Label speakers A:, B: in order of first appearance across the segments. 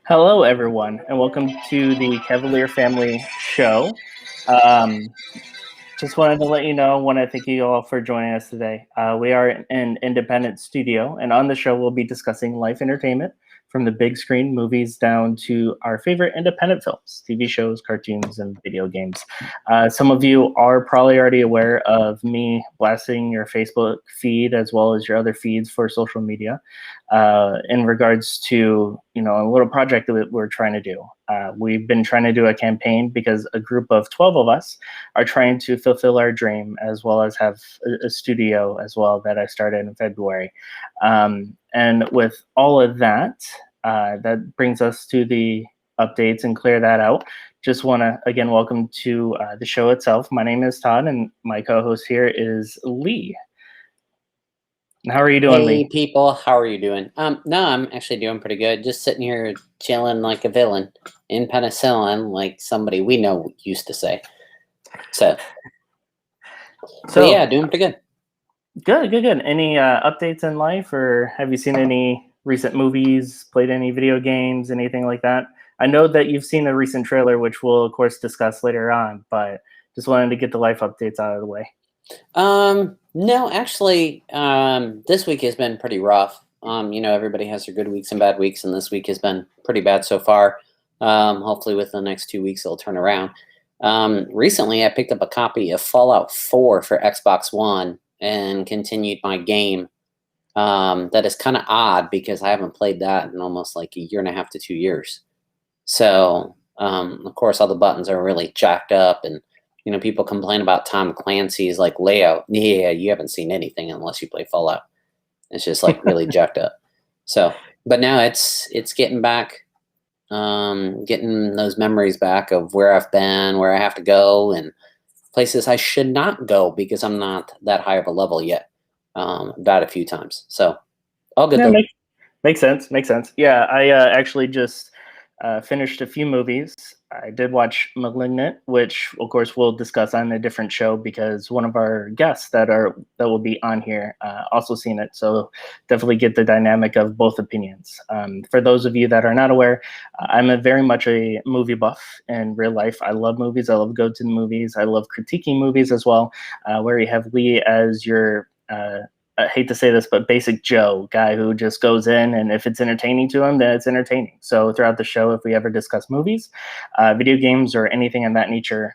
A: Hello, everyone, and welcome to the Cavalier Family show. Um, just wanted to let you know, want to thank you all for joining us today. We are an independent studio, and on the show, we'll be discussing life entertainment from the big screen movies down to our favorite independent films, TV shows, cartoons, and video games. Some of you are probably already aware of me blasting your Facebook feed as well as your other feeds for social media in regards to a little project that we're trying to do. We've been trying to do a campaign because a group of 12 of us are trying to fulfill our dream, as well as have a studio as well that I started in February. And with all of that, that brings us to the updates and clear that out. Just want to again welcome to the show itself. My name is Todd, and my co-host here is Lee. How are you doing, Lee?
B: Hey people, how are you doing? No, I'm actually doing pretty good. Just sitting here chilling like a villain in penicillin, like somebody we know used to say. So yeah, doing pretty good.
A: Good. Any updates in life, or have you seen any recent movies, played any video games, anything like that? I know that you've seen a recent trailer, which we'll of course discuss later on, but just wanted to get the life updates out of the way.
B: No, actually, this week has been pretty rough. Everybody has their good weeks and bad weeks, and this week has been pretty bad so far. Hopefully within the next 2 weeks it'll turn around. Recently I picked up a copy of Fallout 4 for Xbox One and continued my game. That is kind of odd because I haven't played that in almost like a year and a half to 2 years. So, of course, all the buttons are really jacked up, and people complain about Tom Clancy's like layout. Yeah, you haven't seen anything unless you play Fallout. It's just like really jacked up. So, but now it's getting back, getting those memories back of where I've been, where I have to go, and places I should not go because I'm not that high of a level yet. Died a few times, so all good though.
A: Makes sense. Yeah, I actually just finished a few movies. I did watch *Malignant*, which of course we'll discuss on a different show because one of our guests that will be on here also seen it. So definitely get the dynamic of both opinions. For those of you that are not aware, I'm very much a movie buff in real life. I love movies. I love go to the movies. I love critiquing movies as well. Where you have Lee as your I hate to say this, but basic Joe guy who just goes in, and if it's entertaining to him, then it's entertaining. So throughout the show, if we ever discuss movies, video games, or anything of that nature,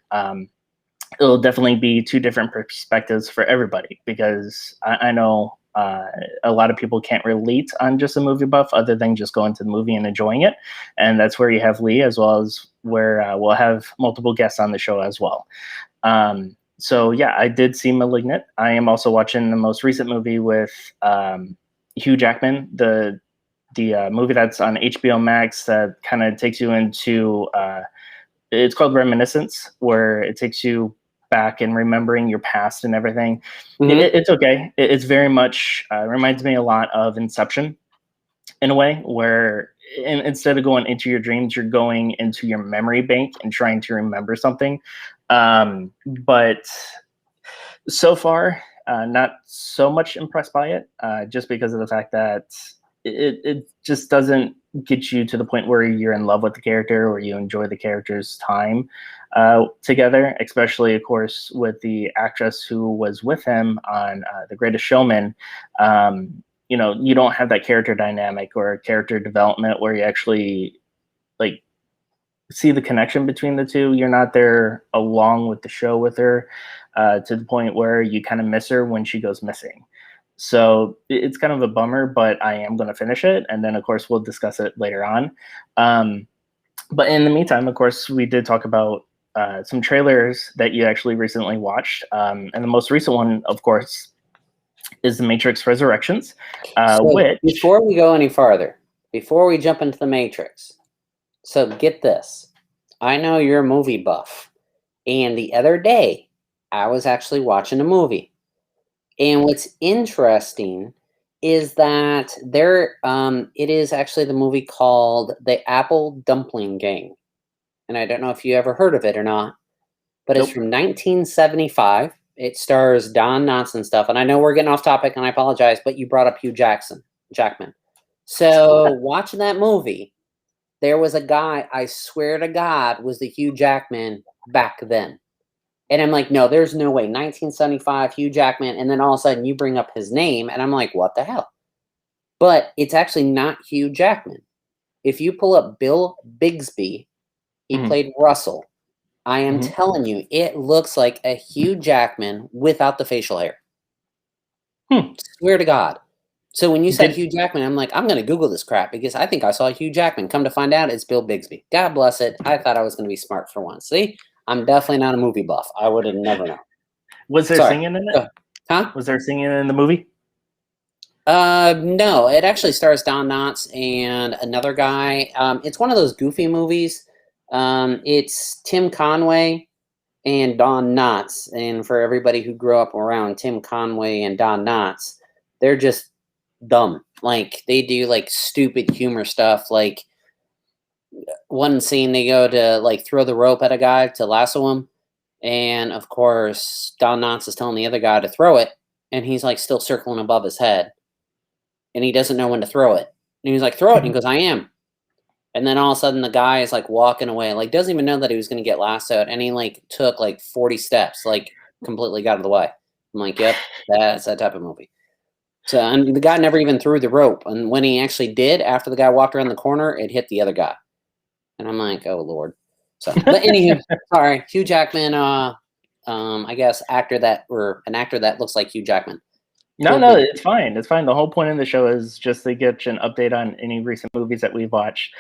A: it'll definitely be two different perspectives for everybody because I know a lot of people can't relate on just a movie buff other than just going to the movie and enjoying it. And that's where you have Lee, as well as where we'll have multiple guests on the show as well. So yeah, I did see *Malignant*. I am also watching the most recent movie with Hugh Jackman, the movie that's on HBO Max that kind of takes you into it's called Reminiscence, where it takes you back and remembering your past and everything. It's okay. It's very much reminds me a lot of Inception in a way, where instead of going into your dreams, you're going into your memory bank and trying to remember something. But so far, not so much impressed by it, just because of the fact that it just doesn't get you to the point where you're in love with the character or you enjoy the character's time together, especially, of course, with the actress who was with him on The Greatest Showman. You don't have that character dynamic or character development where you actually like see the connection between the two. You're not there along with the show with her to the point where you kind of miss her when she goes missing. So it's kind of a bummer, but I am going to finish it. And then, of course, we'll discuss it later on. But in the meantime, of course, we did talk about some trailers that you actually recently watched. And the most recent one, of course, is The Matrix Resurrections. Which,
B: before we go any farther, before we jump into The Matrix, so get this. I know you're a movie buff. And the other day, I was actually watching a movie. And what's interesting is that it is actually the movie called The Apple Dumpling Gang. And I don't know if you ever heard of it or not, but It's from 1975. It stars Don Knotts stuff. And I know we're getting off topic, and I apologize, but you brought up Hugh Jackman. So watching that movie, there was a guy, I swear to God, was the Hugh Jackman back then. And I'm like, no, there's no way. 1975, Hugh Jackman. And then all of a sudden you bring up his name, and I'm like, what the hell? But it's actually not Hugh Jackman. If you pull up Bill Bixby, he played Russell. I am telling you, it looks like a Hugh Jackman without the facial hair. Swear to God. So when you said Hugh Jackman, I'm like, I'm going to Google this crap because I think I saw Hugh Jackman. Come to find out, it's Bill Bixby. God bless it. I thought I was going to be smart for once. See, I'm definitely not a movie buff. I would have never known.
A: Was there singing in it?
B: Huh?
A: Was there singing in the movie?
B: No, it actually stars Don Knotts and another guy. It's one of those goofy movies. It's Tim Conway and Don Knotts. And for everybody who grew up around Tim Conway and Don Knotts, they're just dumb. Like, they do like stupid humor stuff. Like, one scene they go to like throw the rope at a guy to lasso him, and of course Don Knotts is telling the other guy to throw it, and he's like still circling above his head, and he doesn't know when to throw it. And he's like, throw it, and he goes, I am. And then all of a sudden the guy is like walking away, like doesn't even know that he was going to get lassoed, and he like took like 40 steps, like completely got out of the way. I'm like, yep, that's that type of movie. So, and the guy never even threw the rope, and when he actually did, after the guy walked around the corner, it hit the other guy. And I'm like, oh Lord. So, but anywho, sorry, Hugh Jackman. I guess an actor that looks like Hugh Jackman.
A: No, it's fine. It's fine. The whole point of the show is just to get you an update on any recent movies that we've watched.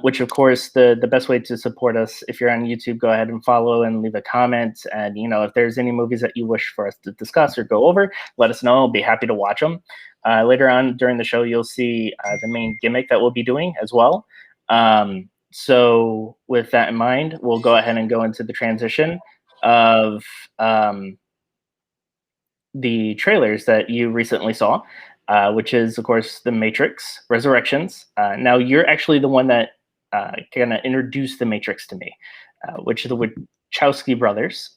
A: Which, of course, the best way to support us, if you're on YouTube, go ahead and follow and leave a comment. And if there's any movies that you wish for us to discuss or go over, let us know. I'll be happy to watch them. Later on during the show, you'll see the main gimmick that we'll be doing as well. So with that in mind, we'll go ahead and go into the transition of the trailers that you recently saw, which is, of course, The Matrix Resurrections. Now, you're actually the one that kind of introduced The Matrix to me, which are the Wachowski brothers,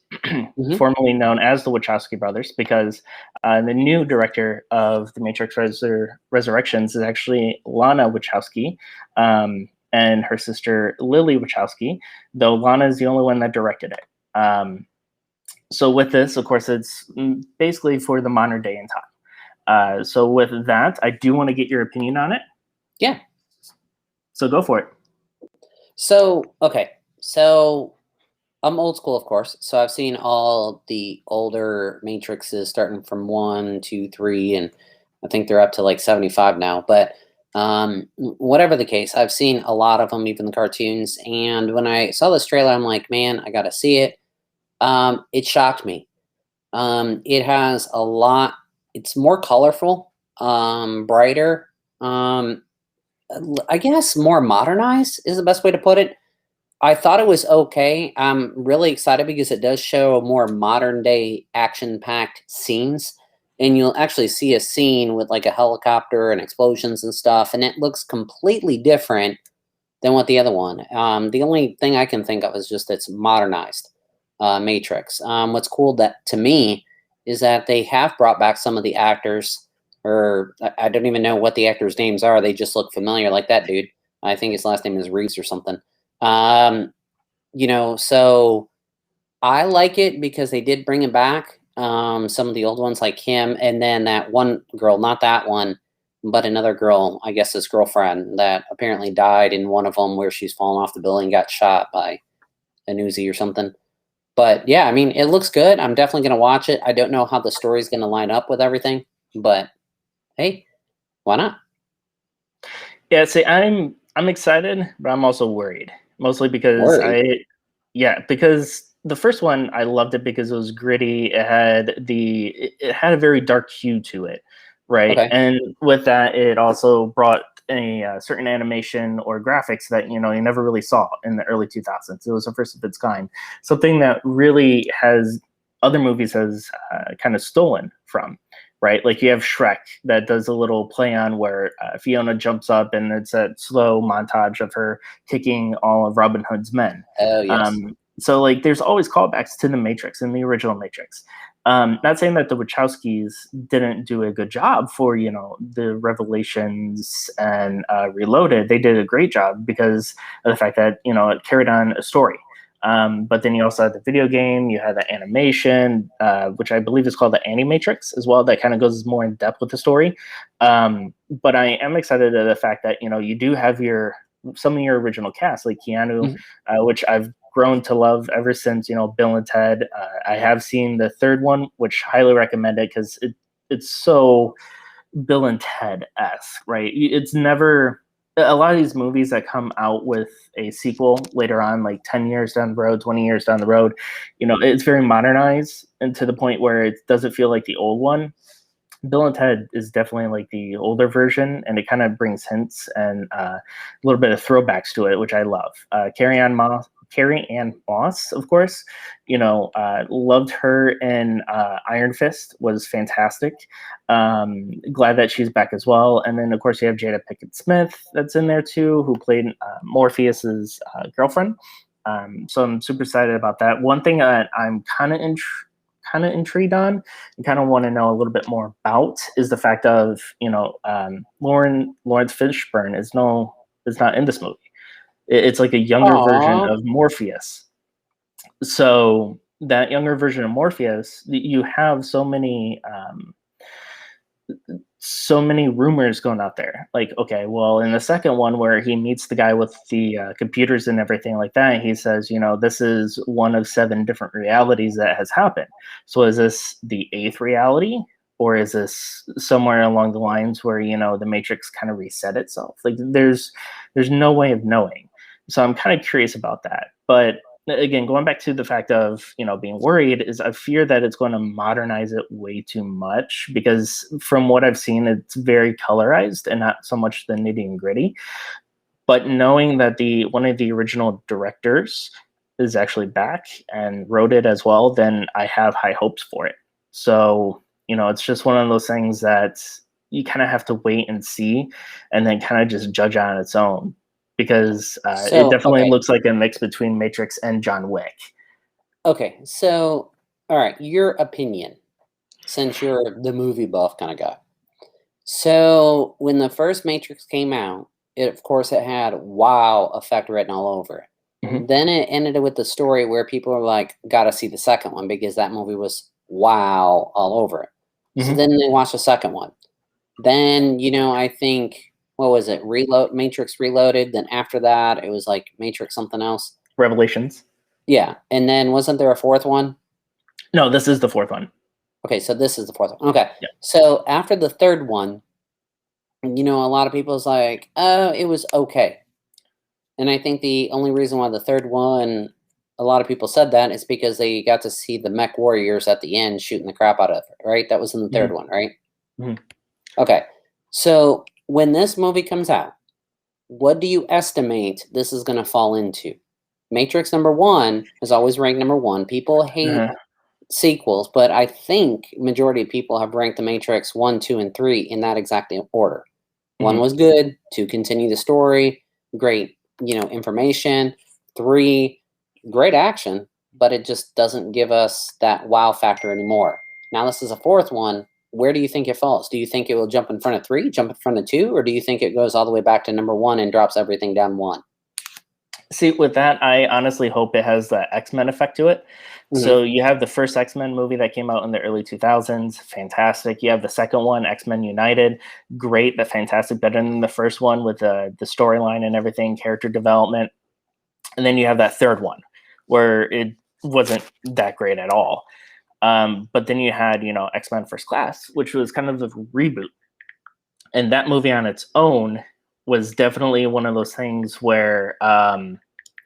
A: formerly known as the Wachowski brothers, because the new director of The Matrix Resurrections is actually Lana Wachowski, and her sister Lily Wachowski, though Lana is the only one that directed it. So with this, of course, it's basically for the modern day and time. So with that, I do want to get your opinion on it.
B: Yeah.
A: So go for it.
B: So, okay. So I'm old school, of course. So I've seen all the older Matrixes starting from 1, 2, 3, and I think they're up to like 75 now. But whatever the case, I've seen a lot of them, even the cartoons. And when I saw this trailer, I'm like, man, I got to see it. It shocked me. It has a lot, it's more colorful, brighter, I guess more modernized is the best way to put it. I thought it was okay. I'm really excited because it does show more modern day action-packed scenes, and you'll actually see a scene with like a helicopter and explosions and stuff, and it looks completely different than what the other one. The only thing I can think of is just it's modernized. Matrix. What's cool to me is that they have brought back some of the actors, or I don't even know what the actors' names are. They just look familiar, like that dude. I think his last name is Reeves or something. So I like it because they did bring it back. Some of the old ones like him, and then that one girl, not that one, but another girl, I guess his girlfriend, that apparently died in one of them where she's fallen off the building, got shot by a Uzi or something. But yeah, I mean, it looks good. I'm definitely going to watch it. I don't know how the story's going to line up with everything, but hey, why not?
A: Yeah, see, I'm excited, but I'm also worried. Mostly because because the first one, I loved it because it was gritty. It had a very dark hue to it, right?
B: Okay.
A: And with that, it also brought a certain animation or graphics that you never really saw in the early 2000s. It was the first of its kind, something that really has other movies has kind of stolen from, right? Like you have Shrek that does a little play on where Fiona jumps up and it's a slow montage of her kicking all of Robin Hood's men.
B: Oh yes.
A: So like there's always callbacks to the Matrix and the original Matrix. Not saying that the Wachowskis didn't do a good job for, you know, the Revelations and Reloaded. They did a great job because of the fact that, you know, it carried on a story. But then you also had the video game, you had the animation, which I believe is called the Animatrix as well, that kind of goes more in depth with the story. But I am excited at the fact that, you know, you do have some of your original cast, like Keanu, which I've grown to love ever since, you know, Bill and Ted. I have seen the third one, which highly recommend it because it's so Bill and Ted-esque, right? It's never a lot of these movies that come out with a sequel later on, like 10 years down the road, 20 years down the road, you know, it's very modernized and to the point where it doesn't feel like the old one. Bill and Ted is definitely like the older version, and it kind of brings hints and a little bit of throwbacks to it, which I love. Carrie Ann Moss, of course, you know, loved her in Iron Fist, was fantastic. Glad that she's back as well. And then, of course, you have Jada Pinkett Smith that's in there too, who played Morpheus's girlfriend. So I'm super excited about that. One thing that I'm kind of intrigued on and kind of want to know a little bit more about is the fact of, you know, Lawrence Fishburne is not in this movie. It's like a younger version of Morpheus. So that younger version of Morpheus, you have so many rumors going out there. Like, okay, well, in the second one where he meets the guy with the computers and everything like that, he says, you know, this is one of 7 different realities that has happened. So is this the 8th reality? Or is this somewhere along the lines where, you know, the Matrix kind of reset itself? Like there's no way of knowing. So I'm kind of curious about that. But again, going back to the fact of, you know, being worried is I fear that it's going to modernize it way too much because from what I've seen, it's very colorized and not so much the nitty and gritty. But knowing that one of the original directors is actually back and wrote it as well, then I have high hopes for it. So, you know, it's just one of those things that you kind of have to wait and see and then kind of just judge on its own. Because it definitely looks like a mix between Matrix and John Wick.
B: Okay, so, all right, your opinion, since you're the movie buff kind of guy. So, when the first Matrix came out, of course, it had wow effect written all over it.
A: Mhm.
B: Then it ended with the story where people are like, gotta see the second one because that movie was wow all over it. So then they watched the second one. Then, you know, I think, what was it? Matrix Reloaded. Then after that, it was like Matrix something else.
A: Revelations.
B: Yeah. And then wasn't there a fourth one?
A: No, this is the fourth one.
B: Okay, so this is the fourth one. Okay.
A: Yeah.
B: So after the third one, you know, a lot of people's like, oh, it was okay. And I think the only reason why the third one, a lot of people said that is because they got to see the mech warriors at the end shooting the crap out of it, right? That was in the third one, right? Okay. So when this movie comes out, what do you estimate this is going to fall into? Matrix #1 is always ranked #1. People hate sequels, but I think majority of people have ranked the Matrix 1, 2, and 3 in that exact order. 1 was good, 2 continue the story, great, you know, information, 3 great action, but it just doesn't give us that wow factor anymore. Now this is a fourth one. Where do you think it falls? Do you think it will jump in front of 3, jump in front of 2, or do you think it goes all the way back to #1 and drops everything down 1?
A: See, with that, I honestly hope it has the X-Men effect to it. So you have the first X-Men movie that came out in the early 2000s, fantastic. You have the second one, X-Men United, great, but fantastic, better than the first one with the storyline and everything, character development. And then you have that third one where it wasn't that great at all. But then you had, you know, X-Men First Class, which was kind of a reboot. And that movie on its own was definitely one of those things where,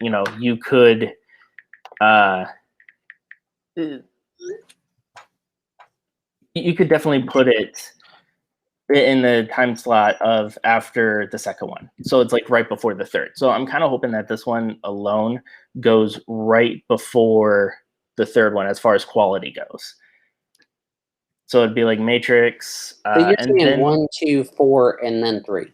A: you know, you could definitely put it in the time slot of after the second one. So it's like right before the third. So I'm kind of hoping that this one alone goes right before the third one as far as quality goes. So it'd be like Matrix.
B: So you're
A: and
B: saying
A: then
B: 1, 2, 4, and then 3.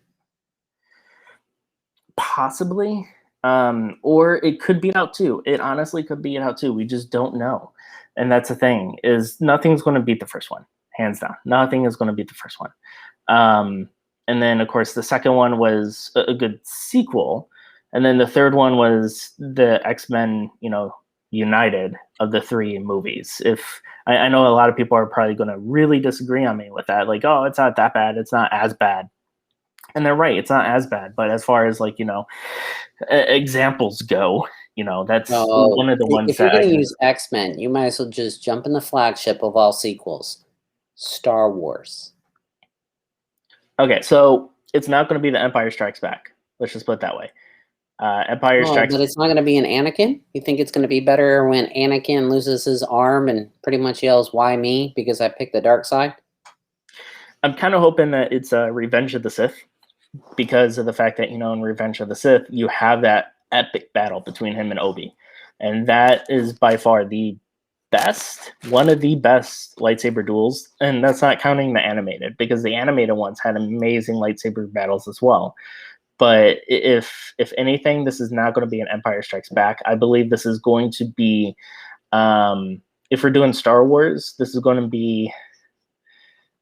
A: possibly. Or it could beat out 2. It honestly could beat out 2. We just don't know. And that's the thing, is nothing's going to beat the first one, hands down. Nothing is going to beat the first one. And then, of course, the second one was a good sequel. And then the third one was the X-Men, United of the 3 movies. If I know a lot of people are probably going to really disagree on me with that. Like, oh, it's not that bad. It's not as bad. And they're right. It's not as bad. But as far as examples go, that's one of the ones
B: if you're
A: that
B: going to use X-Men, you might as well just jump in the flagship of all sequels, Star Wars.
A: Okay, so it's not going to be the Empire Strikes Back. Let's just put it that way. Empire Strikes.
B: But it's not going to be an Anakin. You think it's going to be better when Anakin loses his arm and pretty much yells, "Why me?" because I picked the dark side?
A: I'm kind of hoping that it's Revenge of the Sith, because of the fact that in Revenge of the Sith you have that epic battle between him and Obi, and that is by far one of the best lightsaber duels, and that's not counting the animated, because the animated ones had amazing lightsaber battles as well. But if anything, this is not going to be an Empire Strikes Back. I believe this is going to be, if we're doing Star Wars, this is going to be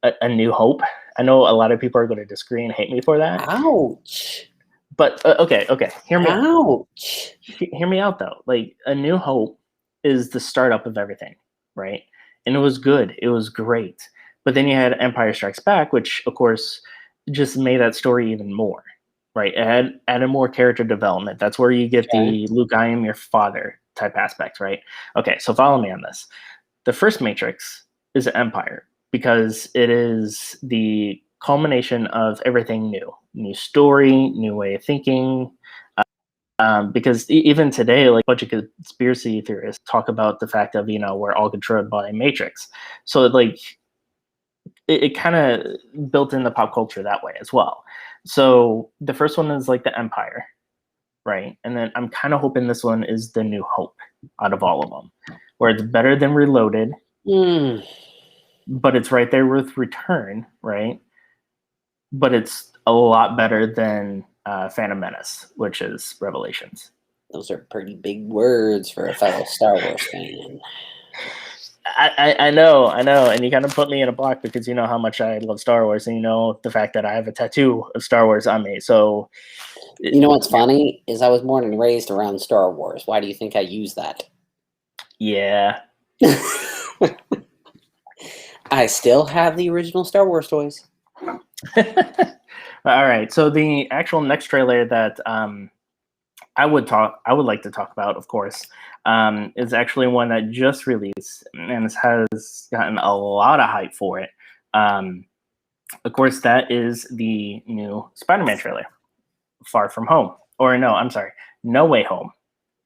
A: a New Hope. I know a lot of people are going to disagree and hate me for that.
B: Ouch.
A: But okay, hear me out.
B: Ouch.
A: Hear me out, though. Like, A New Hope is the startup of everything, right? And it was good. It was great. But then you had Empire Strikes Back, which, of course, just made that story even more, right? It added more character development. That's where you get the Luke, I am your father type aspects, right? Okay, so follow me on this. The first Matrix is Empire, because it is the culmination of everything new story, new way of thinking. Because even today, like, a bunch of conspiracy theorists talk about the fact of, we're all controlled by Matrix. So like, it kind of built in the pop culture that way as well. So the first one is like the Empire, right? And then I'm kind of hoping this one is the New Hope out of all of them, where it's better than Reloaded. But it's right there with Return, right? But it's a lot better than Phantom Menace, which is Revelations.
B: Those are pretty big words for a fellow Star Wars fan.
A: I know, and you kind of put me in a block because you know how much I love Star Wars, and you know the fact that I have a tattoo of Star Wars on me. So,
B: you know what's funny is I was born and raised around Star Wars. Why do you think I use that?
A: Yeah.
B: I still have the original Star Wars toys.
A: All right. So the actual next trailer that I would like to talk about, of course, is actually one that just released and has gotten a lot of hype for it. Of course, that is the new Spider-Man trailer, Far From Home. Or no, I'm sorry, No Way Home,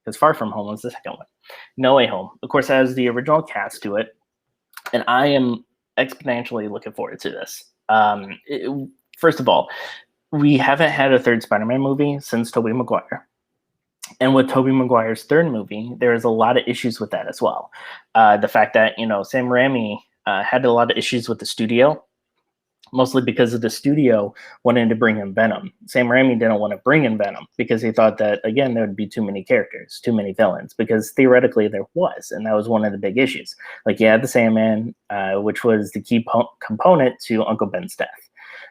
A: because Far From Home was the second one. No Way Home, of course, has the original cast to it, and I am exponentially looking forward to this. First of all, we haven't had a third Spider-Man movie since Tobey Maguire. And with Tobey Maguire's third movie, there is a lot of issues with that as well. The fact that, Sam Raimi had a lot of issues with the studio, mostly because of the studio wanting to bring in Venom. Sam Raimi didn't want to bring in Venom because he thought that, again, there would be too many characters, too many villains, because theoretically there was, and that was one of the big issues. Like, you had the Sandman, which was the key component to Uncle Ben's death.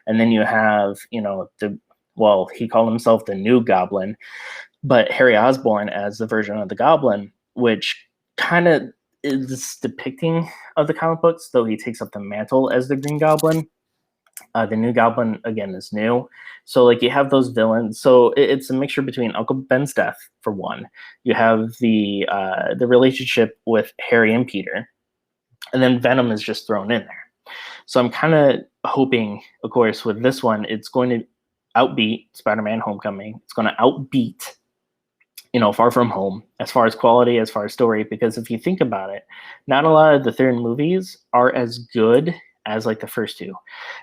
A: And then you have, he called himself the New Goblin, but Harry Osborn as the version of the Goblin, which kind of is depicting of the comic books, though he takes up the mantle as the Green Goblin. The New Goblin, again, is new. So, like, you have those villains. So it's a mixture between Uncle Ben's death, for one. You have the relationship with Harry and Peter. And then Venom is just thrown in there. So I'm kind of hoping, of course, with this one, it's going to outbeat Spider-Man Homecoming. It's going to outbeat, Far From Home, as far as quality, as far as story, because if you think about it, not a lot of the third movies are as good as like the first two.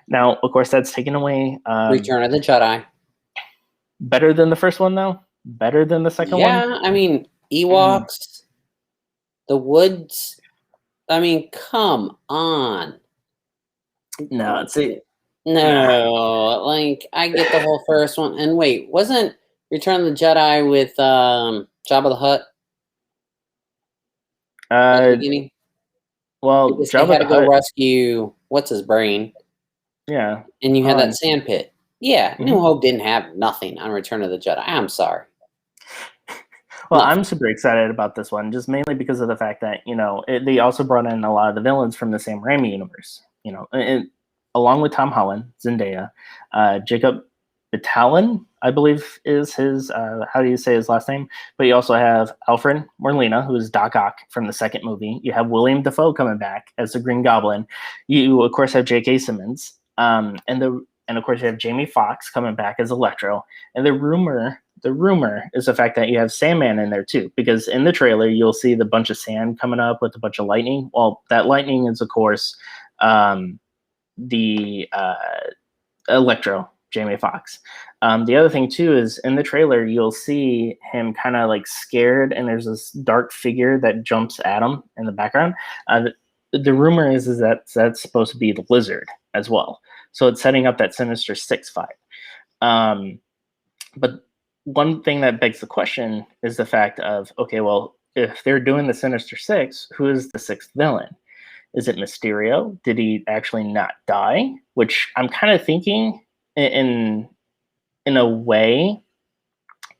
A: Now, of course, that's taken away.
B: Return of the Jedi.
A: Better than the first one, though? Better than the second one?
B: Yeah, I mean, Ewoks, the woods. I mean, come on.
A: No, see.
B: No, like, I get the whole first one. And wait, wasn't Return of the Jedi with Jabba the Hutt at the
A: Uh,
B: beginning.
A: well,
B: Because they
A: Jabba
B: had
A: the
B: to go
A: Hutt.
B: rescue what's his brain,
A: Yeah.
B: and you had that
A: Han.
B: sand pit. Yeah, New
A: Mhm.
B: Hope didn't have nothing on Return of the Jedi. I'm sorry.
A: Well,
B: Nothing.
A: I'm super excited about this one, just mainly because of the fact that they also brought in a lot of the villains from the Sam Raimi universe. Along with Tom Holland, Zendaya, Jacob Batalon, I believe is his. How do you say his last name? But you also have Alfred Molina, who is Doc Ock from the second movie. You have William Dafoe coming back as the Green Goblin. You of course have J.K. Simmons, and of course you have Jamie Foxx coming back as Electro. And the rumor is the fact that you have Sandman in there too, because in the trailer you'll see the bunch of sand coming up with a bunch of lightning. Well, that lightning is of course the Electro, Jamie Foxx. The other thing too is in the trailer you'll see him kind of like scared, and there's this dark figure that jumps at him in the background. The rumor is that that's supposed to be the Lizard as well, so it's setting up that Sinister Six vibe. But one thing that begs the question is the fact of, okay, well, if they're doing the Sinister Six, who is the sixth villain? Is it Mysterio? Did he actually not die? Which I'm kind of thinking in a way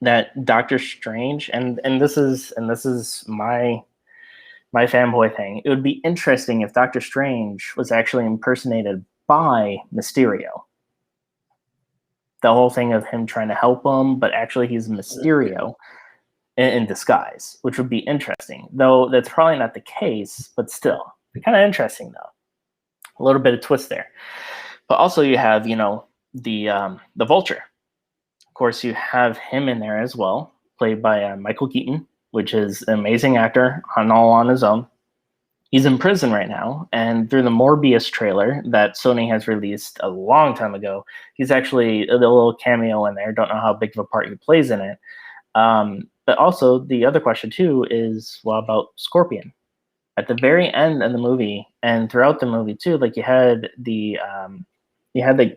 A: that Doctor Strange, and this is my fanboy thing. It would be interesting if Doctor Strange was actually impersonated by Mysterio. The whole thing of him trying to help him, but actually he's Mysterio in disguise, which would be interesting. Though that's probably not the case, but still, kind of interesting though. A little bit of twist there. But also you have, the Vulture. Of course, you have him in there as well, played by Michael Keaton, which is an amazing actor all on his own. He's in prison right now, and through the Morbius trailer that Sony has released a long time ago, he's actually a little cameo in there. Don't know how big of a part he plays in it. But also, the other question too is, well, about Scorpion. At the very end of the movie, and throughout the movie too, like you had the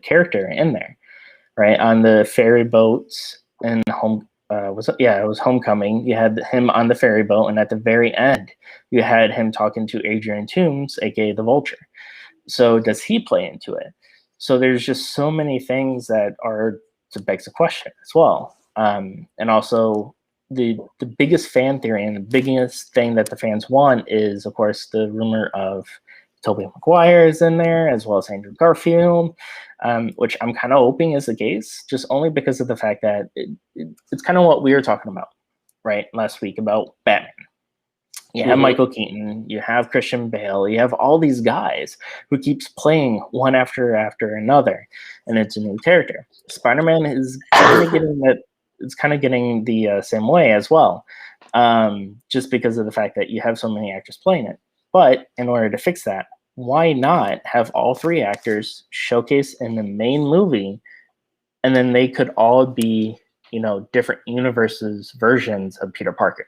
A: character in there, right, on the ferry boats and home. It was Homecoming. You had him on the ferry boat, and at the very end, you had him talking to Adrian Toomes, aka the Vulture. So does he play into it? So there's just so many things that are to begs the question as well. And also the biggest fan theory and the biggest thing that the fans want is, of course, the rumor of Tobey Maguire is in there, as well as Andrew Garfield, which I'm kind of hoping is the case, just only because of the fact that it's kind of what we were talking about, right, last week about Batman. You have Michael Keaton, you have Christian Bale, you have all these guys who keeps playing one after another, and it's a new character. Spider-Man is kind of getting that. It's kind of getting the same way as well, just because of the fact that you have so many actors playing it. But in order to fix that, why not have all three actors showcase in the main movie, and then they could all be, different universes versions of Peter Parker,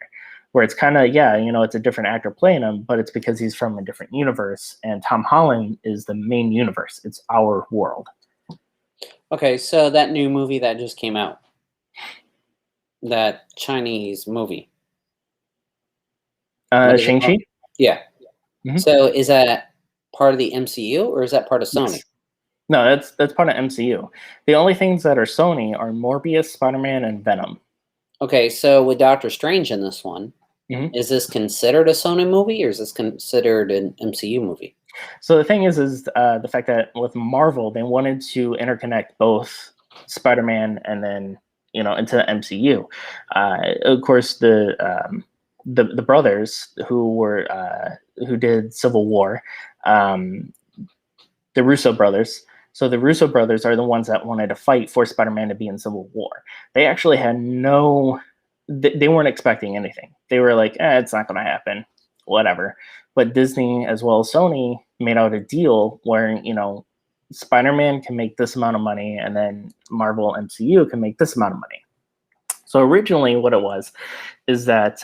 A: where it's kind of, it's a different actor playing him, but it's because he's from a different universe, and Tom Holland is the main universe. It's our world.
B: Okay, so that new movie that just came out, that Chinese movie.
A: Shang-Chi?
B: Yeah.
A: Mhm.
B: So is that part of the MCU or is that part of Sony?
A: Yes. No, that's part of MCU. The only things that are Sony are Morbius, Spider-Man, and Venom.
B: Okay, so with Doctor Strange in this one,
A: Mhm.
B: is this considered a Sony movie or is this considered an MCU movie?
A: So the thing is the fact that with Marvel, they wanted to interconnect both Spider-Man and then into the MCU. Of course, the brothers who did Civil War, the Russo brothers. So the Russo brothers are the ones that wanted to fight for Spider-Man to be in Civil War. They actually had they weren't expecting anything. They were like, it's not going to happen, whatever. But Disney as well as Sony made out a deal where, Spider-Man can make this amount of money and then Marvel MCU can make this amount of money. So originally what it was is that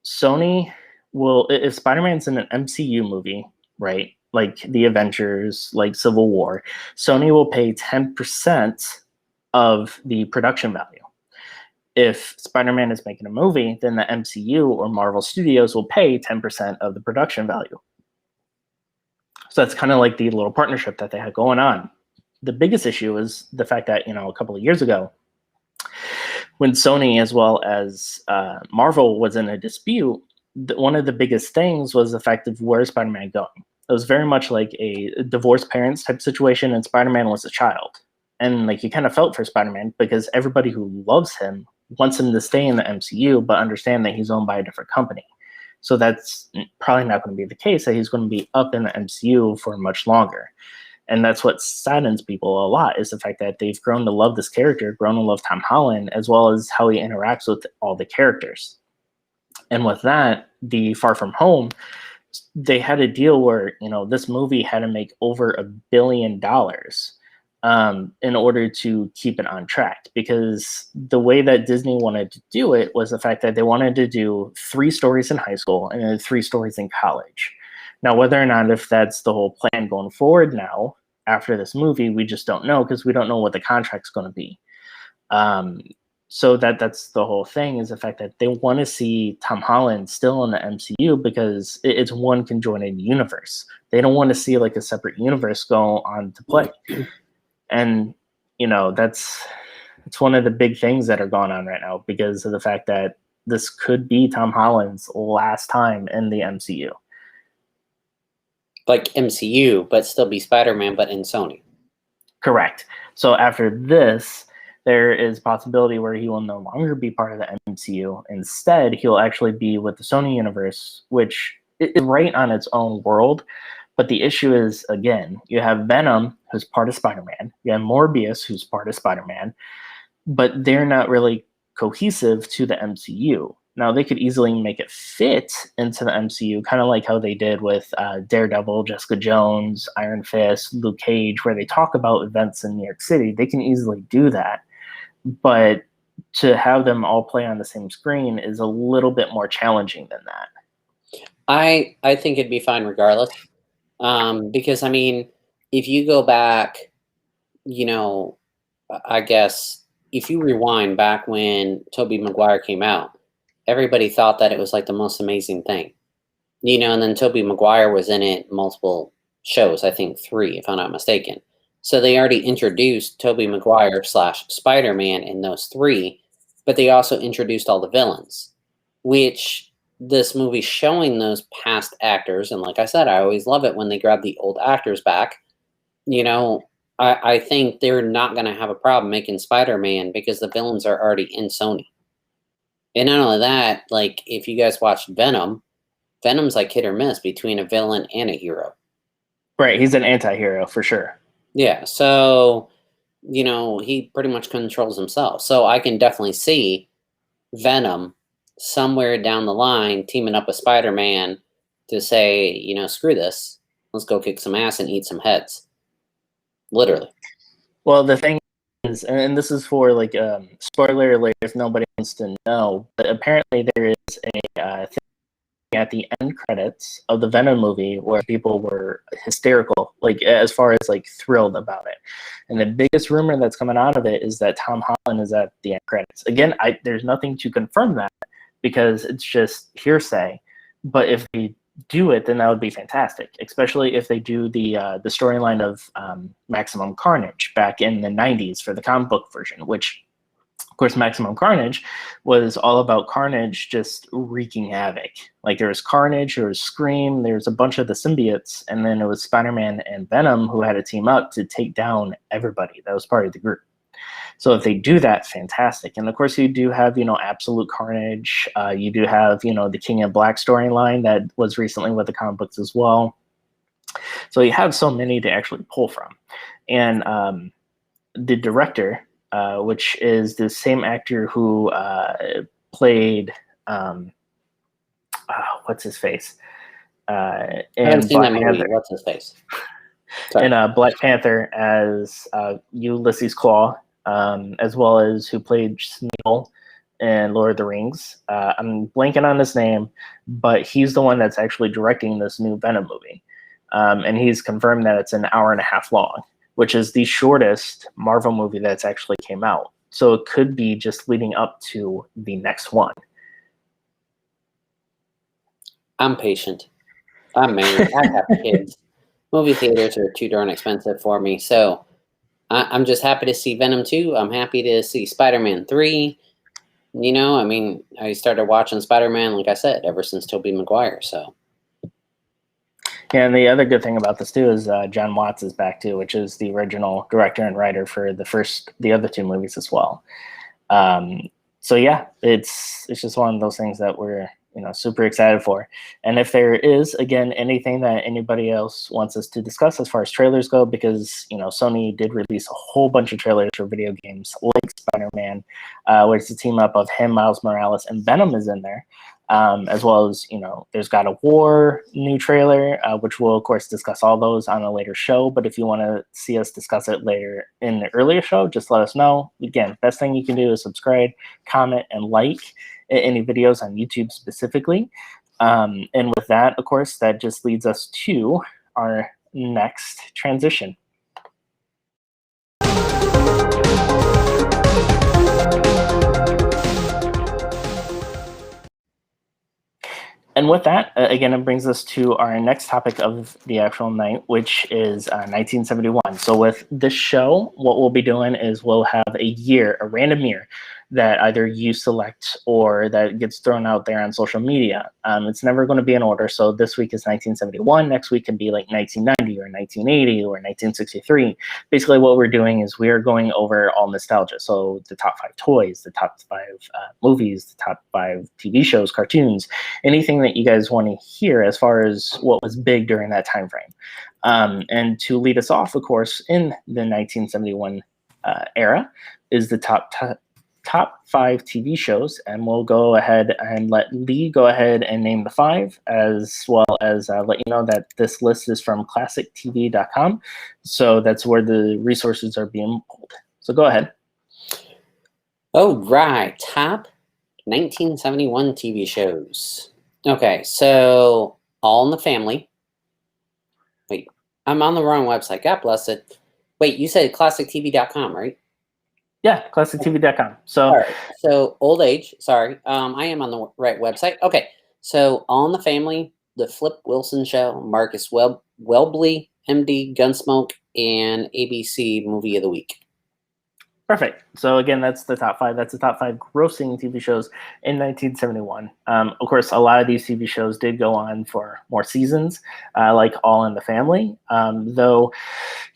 A: Sony will, if Spider-Man's in an MCU movie, right, like the Avengers, like Civil War, Sony will pay 10% of the production value. if Spider-Man is making a movie, then the MCU or Marvel Studios will pay 10% of the production value. So that's kind of like the little partnership that they had going on. The biggest issue is the fact that, a couple of years ago, when Sony as well as Marvel was in a dispute, one of the biggest things was the fact of where is Spider-Man going. It was very much like a divorced parents type situation, and Spider-Man was a child. And like you kind of felt for Spider-Man because everybody who loves him wants him to stay in the MCU, but understand that he's owned by a different company. So that's probably not going to be the case, that he's going to be up in the MCU for much longer. And that's what saddens people a lot, is the fact that they've grown to love this character, grown to love Tom Holland, as well as how he interacts with all the characters. And with that, the Far From Home, they had a deal where, this movie had to make over $1 billion in order to keep it on track, because the way that Disney wanted to do it was the fact that they wanted to do 3 stories in high school and then 3 stories in college. Now, whether or not if that's the whole plan going forward now after this movie, we just don't know, because we don't know what the contract's going to be. So that's the whole thing, is the fact that they want to see Tom Holland still in the MCU because it's one conjoined universe. They don't want to see like a separate universe go on to play. And, that's one of the big things that are going on right now, because of the fact that this could be Tom Holland's last time in the MCU.
B: Like MCU, but still be Spider-Man, but in Sony.
A: Correct. So after this, there is a possibility where he will no longer be part of the MCU. Instead, he'll actually be with the Sony universe, which is right on its own world. But the issue is, again, you have Venom, who's part of Spider-Man. You have Morbius, who's part of Spider-Man. But they're not really cohesive to the MCU. Now, they could easily make it fit into the MCU, kind of like how they did with Daredevil, Jessica Jones, Iron Fist, Luke Cage, where they talk about events in New York City. They can easily do that. But to have them all play on the same screen is a little bit more challenging than that.
B: I think it'd be fine regardless. Because, I mean, if you go back, I guess if you rewind back when Tobey Maguire came out, everybody thought that it was like the most amazing thing, and then Tobey Maguire was in it multiple shows, I think 3, if I'm not mistaken. So they already introduced Tobey Maguire / Spider-Man in those 3, but they also introduced all the villains, which this movie showing those past actors. And like I said, I always love it when they grab the old actors back. I think they're not going to have a problem making Spider-Man because the villains are already in Sony. And not only that, like if you guys watched Venom, Venom's like hit or miss between a villain and a hero.
A: Right, he's an anti-hero for sure.
B: Yeah, so, he pretty much controls himself. So I can definitely see Venom somewhere down the line teaming up with Spider-Man to say, screw this. Let's go kick some ass and eat some heads. Literally.
A: Well, the thing is, and this is for like spoiler alert if nobody wants to know, but apparently there is a thing at the end credits of the Venom movie where people were hysterical, like as far as like thrilled about it. And the biggest rumor that's coming out of it is that Tom Holland is at the end credits. Again, there's nothing to confirm that because it's just hearsay. But if they do it, then that would be fantastic, especially if they do the storyline of Maximum Carnage back in the 90s for the comic book version, which of course, Maximum Carnage was all about Carnage just wreaking havoc. Like there was Carnage, there was Scream, there was a bunch of the symbiotes, and then it was Spider-Man and Venom who had to team up to take down everybody that was part of the group. So if they do that, fantastic. And of course, you do have, Absolute Carnage. You do have, the King in Black storyline that was recently with the comic books as well. So you have so many to actually pull from. And the director, which is the same actor who played what's his face?
B: I haven't seen that movie. What's his face?
A: In Black Panther as Ulysses Claw, as well as who played Smeagol in Lord of the Rings. I'm blanking on his name, but he's the one that's actually directing this new Venom movie. And he's confirmed that it's an hour and a half long, which is the shortest Marvel movie that's actually came out So it could be just leading up to the next one.
B: I'm patient. I'm married. I have kids. Movie theaters are too darn expensive for me. So I'm just happy to see Venom 2. I'm happy to see Spider-Man 3. You know, I mean, I started watching Spider-Man, like I said, ever since Tobey Maguire. So.
A: Yeah, and the other good thing about this too is John Watts is back too, which is the original director and writer for the other two movies as well. So yeah, it's just one of those things that we're super excited for. And if there is, again, anything that anybody else wants us to discuss as far as trailers go, because Sony did release a whole bunch of trailers for video games like Spider-Man, where it's a team up of him, Miles Morales, and Venom is in there. As well as, there's God of War new trailer, which we'll, of course, discuss all those on a later show. But if you want to see us discuss it later in the earlier show, just let us know. Again, best thing you can do is subscribe, comment, and like any videos on YouTube specifically. And with that, of course, that just leads us to our next transition. And with that, again, it brings us to our next topic of the actual night, which is 1971. So with this show, what we'll be doing is we'll have a random year that either you select or that gets thrown out there on social media. It's never going to be in order. So this week is 1971. Next week can be like 1990 or 1980 or 1963. Basically, what we're doing is we are going over all nostalgia. So the top 5 toys, the top 5 movies, the top 5 TV shows, cartoons, anything that you guys want to hear as far as what was big during that time frame. And to lead us off, of course, in the 1971 era is the top 5 TV shows, and we'll go ahead and let Lee go ahead and name the 5, as well as let you know that this list is from classictv.com, so that's where the resources are being pulled. So go ahead.
B: Oh, right. Top 1971 TV shows. Okay, so All in the Family. Wait, I'm on the wrong website. God bless it. Wait, you said classictv.com, right?
A: Yeah, classictv.com. So,
B: all right. So Old Age. Sorry, I am on the right website. Okay, so All in the Family, The Flip Wilson Show, Marcus Welby, MD, Gunsmoke, and ABC Movie of the Week.
A: Perfect. So again, that's the top 5. That's the top 5 grossing TV shows in 1971. Of course, a lot of these TV shows did go on for more seasons, like All in the Family. Though,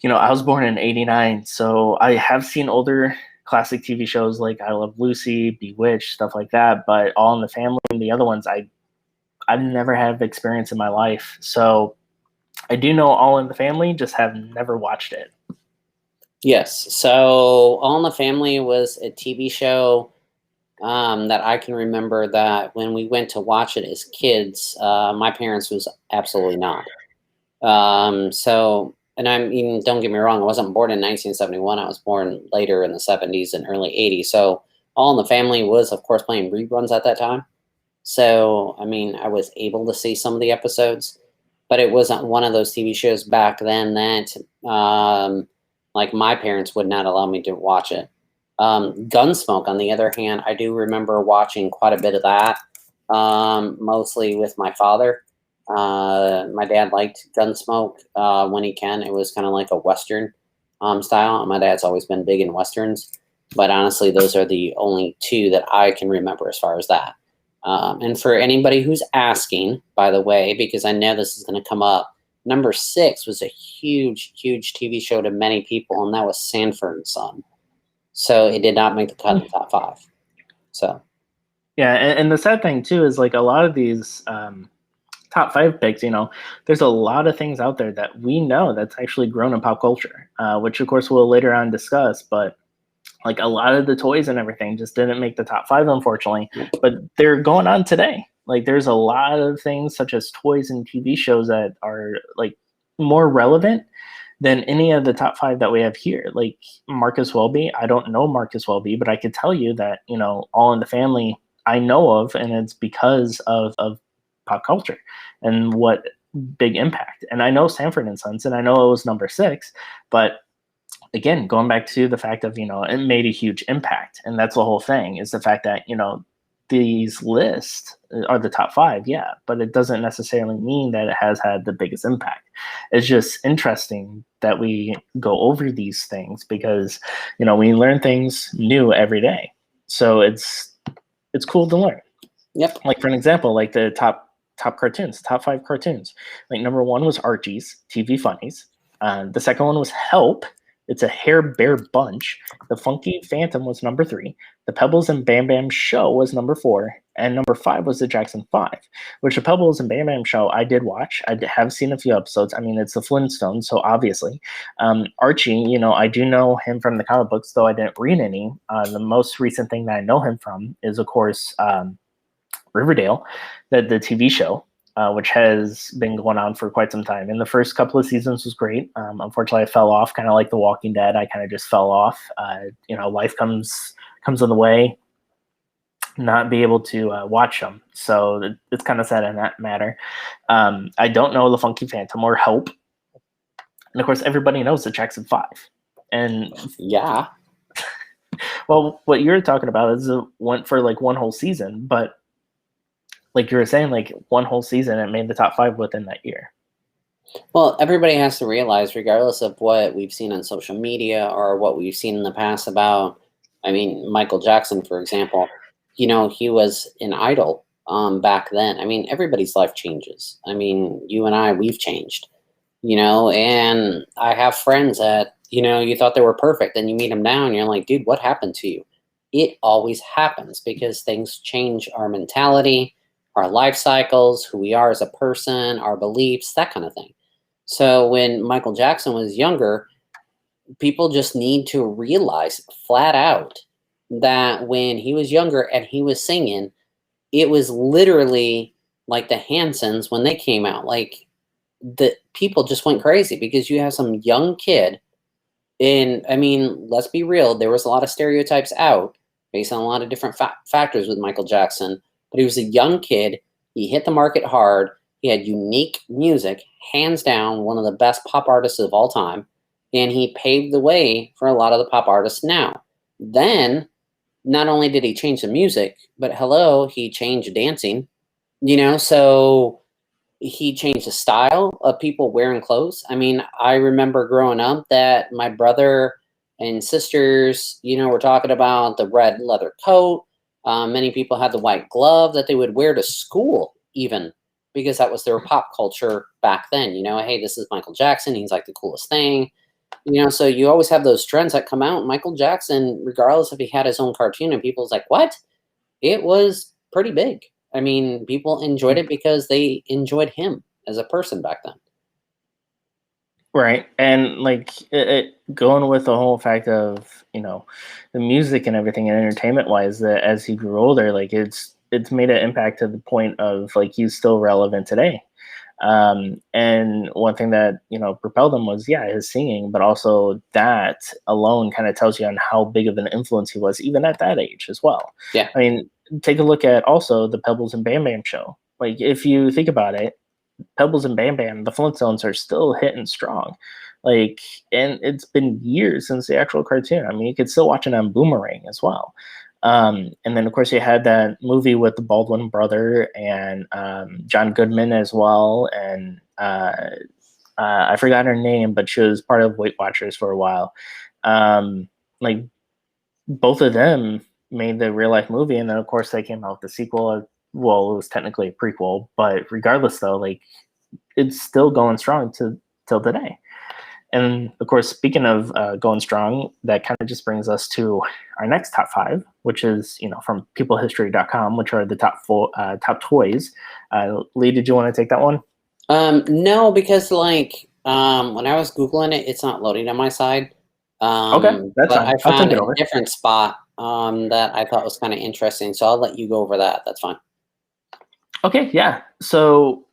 A: I was born in '89, so I have seen older classic TV shows like I Love Lucy, Bewitched, stuff like that. But All in the Family and the other ones, I've never had experience in my life. So I do know All in the Family, just have never watched it.
B: Yes. So All in the Family was a TV show that I can remember that when we went to watch it as kids, my parents was absolutely not. And don't get me wrong, I wasn't born in 1971. I was born later in the 70s and early 80s. So All in the Family was, of course, playing reruns at that time. So, I was able to see some of the episodes, but it wasn't one of those TV shows back then that, like, my parents would not allow me to watch it. Gunsmoke, on the other hand, I do remember watching quite a bit of that, mostly with my father. My dad liked Gunsmoke when he can. It was kind of like a Western style. My dad's always been big in Westerns. But honestly, those are the only 2 that I can remember as far as that. And for anybody who's asking, by the way, because I know this is going to come up, number 6 was a huge, huge TV show to many people, and that was Sanford and Son. So it did not make the cut in the top 5. So.
A: Yeah, and the sad thing, too, is like a lot of these top 5 picks, there's a lot of things out there that we know that's actually grown in pop culture, which, of course, we'll later on discuss. But like a lot of the toys and everything just didn't make the top 5, unfortunately, but they're going on today. Like there's a lot of things such as toys and TV shows that are like more relevant than any of the top 5 that we have here. Like Marcus Welby, I don't know Marcus Welby, but I could tell you that, All in the Family I know of, and it's because of pop culture and what big impact. And I know Sanford and Sons, and I know it was number 6, but again, going back to the fact of, it made a huge impact. And that's the whole thing, is the fact that, these lists are the top 5, yeah, but it doesn't necessarily mean that it has had the biggest impact. It's just interesting that we go over these things because, we learn things new every day. So it's cool to learn.
B: Yep.
A: Like, for an example, like the top cartoons, top 5 cartoons. Like number 1 was Archie's TV Funnies. The second one was Help. It's a Hair Bear Bunch. The Funky Phantom was number 3. The Pebbles and Bamm Bamm Show was number 4. And number 5 was the Jackson 5, which the Pebbles and Bamm Bamm Show I did watch. I have seen a few episodes. I mean, it's the Flintstones, so obviously. Archie, I do know him from the comic books, though I didn't read any. The most recent thing that I know him from is, of course, Riverdale, the TV show. Which has been going on for quite some time. And the first couple of seasons was great. Unfortunately, I fell off, kind of like The Walking Dead. I kind of just fell off. Life comes in the way, not be able to watch them. So it's kind of sad in that matter. I don't know The Funky Phantom or Help. And of course, everybody knows the Jackson 5. And
B: yeah.
A: Well, what you're talking about is it went for like one whole season, but like you were saying, like one whole season, it made the top 5 within that year.
B: Well, everybody has to realize, regardless of what we've seen on social media or what we've seen in the past about, Michael Jackson, for example, he was an idol back then. Everybody's life changes. You and I, we've changed, and I have friends that, you thought they were perfect, and you meet them now and you're like, dude, what happened to you? It always happens because things change our mentality, our life cycles, who we are as a person, our beliefs, that kind of thing. So when Michael Jackson was younger, people just need to realize flat out that when he was younger and he was singing, it was literally like the Hansons when they came out. Like, the people just went crazy because you have some young kid. And let's be real, there was a lot of stereotypes out based on a lot of different factors with Michael Jackson. But he was a young kid. He hit the market hard. He had unique music, hands down, one of the best pop artists of all time. And he paved the way for a lot of the pop artists now. Then, not only did he change the music, but he changed dancing. So he changed the style of people wearing clothes. I remember growing up that my brother and sisters, were talking about the red leather coat. Many people had the white glove that they would wear to school, even because that was their pop culture back then. Hey, this is Michael Jackson. He's like the coolest thing. So you always have those trends that come out. Michael Jackson, regardless if he had his own cartoon and people's like, what? It was pretty big. People enjoyed it because they enjoyed him as a person back then.
A: Right. And like going with the whole fact of, the music and everything and entertainment wise, that as he grew older, like it's made an impact to the point of like he's still relevant today. And one thing that, propelled him was, his singing, but also that alone kind of tells you on how big of an influence he was even at that age as well.
B: Yeah.
A: Take a look at also the Pebbles and Bamm Bamm Show. Like, if you think about it, Pebbles and Bamm Bamm, the Flintstones are still hitting strong. Like, and it's been years since the actual cartoon. You could still watch it on Boomerang as well. And then, of course, you had that movie with the Baldwin brother and John Goodman as well. And I forgot her name, but she was part of Weight Watchers for a while. Like, both of them made the real life movie. And then, of course, they came out with the sequel. Well, it was technically a prequel, but regardless, though, like, it's still going strong till today. And of course, speaking of going strong, that kind of just brings us to our next top 5, which is, from peoplehistory.com, which are the top toys. Lee, did you want to take that one?
B: No, because when I was Googling it, it's not loading on my side.
A: Okay, that's fine.
B: I found a different spot that I thought was kind of interesting, so I'll let you go over that. That's fine.
A: Okay, yeah. So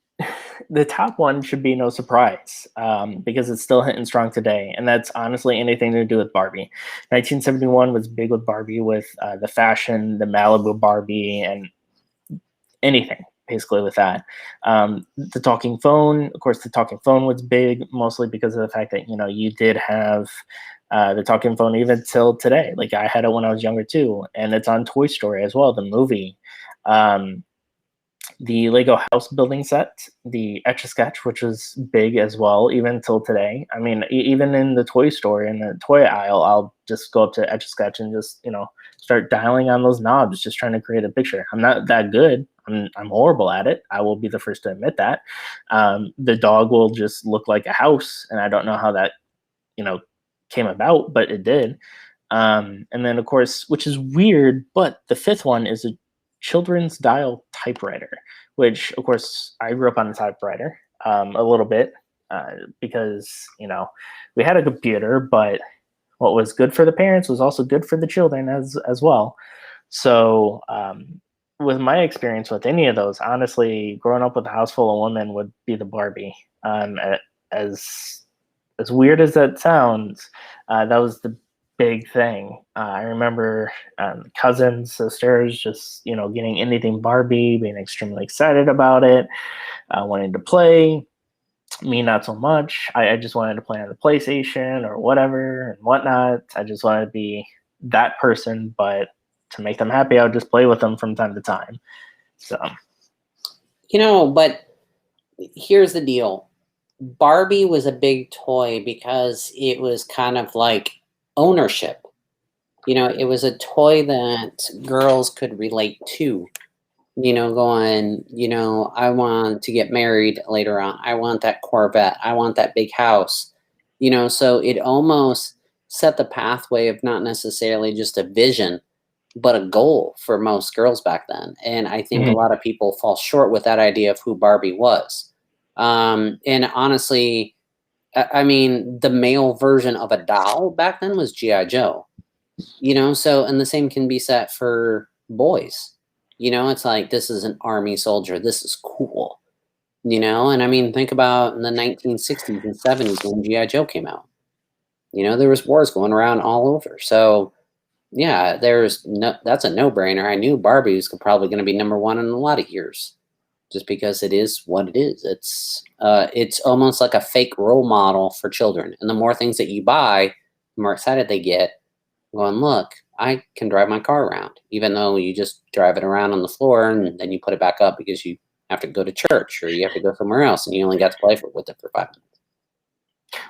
A: the top one should be no surprise because it's still hitting strong today, and that's honestly anything to do with Barbie. 1971 was big with Barbie, with the fashion, the Malibue Barbie, and anything basically with that. The talking phone, of course, the talking phone was big, mostly because of the fact that you did have the talking phone even till today. Like I had it when I was younger too, and it's on Toy Story as well, the movie. Um, the Lego house building set, the Etch-a-Sketch, which was big as well, even till today. I mean, even in the toy store, in the toy aisle, I'll just go up to Etch-a-Sketch and just, start dialing on those knobs, just trying to create a picture. I'm not that good. I'm horrible at it. I will be the first to admit that. The dog will just look like a house, and I don't know how that, you know, came about, but it did. And then, of course, which is weird, but the fifth one is a children's dial typewriter, which, of course, I grew up on a typewriter a little bit because, we had a computer, but what was good for the parents was also good for the children as well. So, with my experience with any of those, honestly, growing up with a house full of women would be the Barbie. As as weird as that sounds, that was the big thing. I remember cousins, sisters, just getting anything Barbie, being extremely excited about it, wanting to play. Me, not so much. I just wanted to play on the PlayStation or whatever and whatnot. I just wanted to be that person, but to make them happy, I would just play with them from time to time. So,
B: But here's the deal. Barbie was a big toy because it was kind of like ownership. It was a toy that girls could relate to. Going, I want to get married later on. I want that Corvette. I want that big house. So it almost set the pathway of not necessarily just a vision, but a goal for most girls back then. And I think a lot of people fall short with that idea of who Barbie was. And honestly, I mean, the male version of a doll back then was G.I. Joe. So, and the same can be set for boys. It's like, this is an army soldier. This is cool. And I mean, think about in the 1960s and 70s when G.I. Joe came out. There was wars going around all over. So, yeah, that's a no-brainer. I knew Barbie was probably going to be number one in a lot of years, just because it is what it is. It's almost like a fake role model for children. And the more things that you buy, the more excited they get. Going, look, I can drive my car around, even though you just drive it around on the floor and then you put it back up because you have to go to church or you have to go somewhere else and you only got to play with it for 5 minutes.